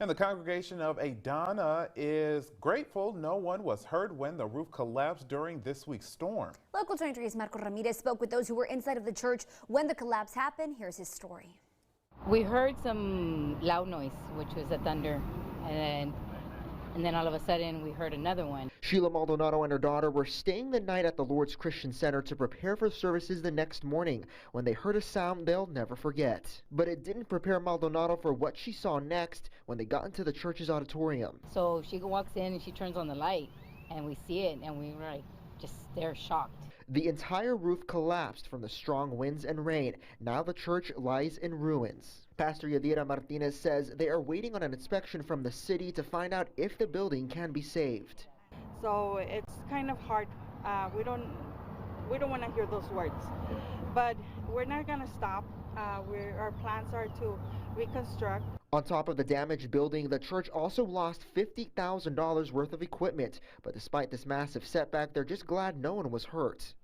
And the congregation of Adana is grateful no one was hurt when the roof collapsed during this week's storm. Local 23's Marco Ramirez spoke with those who were inside of the church when the collapse happened. Here's his story. We heard some loud noise, which was a thunder, and then all of a sudden we heard another one. Sheila Maldonado and her daughter were staying the night at the Lourdes Christian Center to prepare for services the next morning when they heard a sound they'll never forget. But it didn't prepare Maldonado for what she saw next when they got into the church's auditorium. So she walks in and she turns on the light and we see it and we were like, just there shocked. The entire roof collapsed from the strong winds and rain. Now the church lies in ruins. Pastor Yadira Martinez says they are waiting on an inspection from the city to find out if the building can be saved. So it's kind of hard. We don't want to hear those words, but we're not going to stop. Our plans are to reconstruct. On top of the damaged building, the church also lost $50,000 worth of equipment. But despite this massive setback, they're just glad no one was hurt.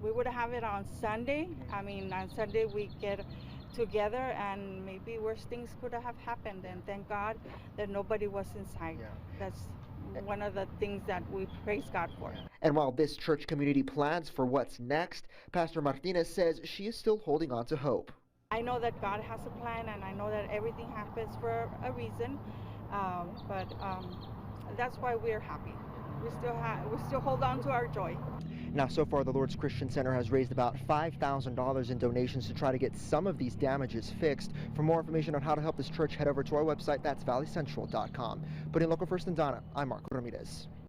We would have it on Sunday. On Sunday we get together and maybe worse things could have happened. And thank God that nobody was inside. Yeah. That's one of the things that we praise God for. And while this church community plans for what's next, Pastor Martinez says she is still holding on to hope. I know that God has a plan, and I know that everything happens for a reason, but that's why we're happy. We still hold on to our joy. Now, so far, the Lourdes Christian Center has raised about $5,000 in donations to try to get some of these damages fixed. For more information on how to help this church, head over to our website. That's valleycentral.com. Putting Local First in Donna, I'm Marco Ramirez.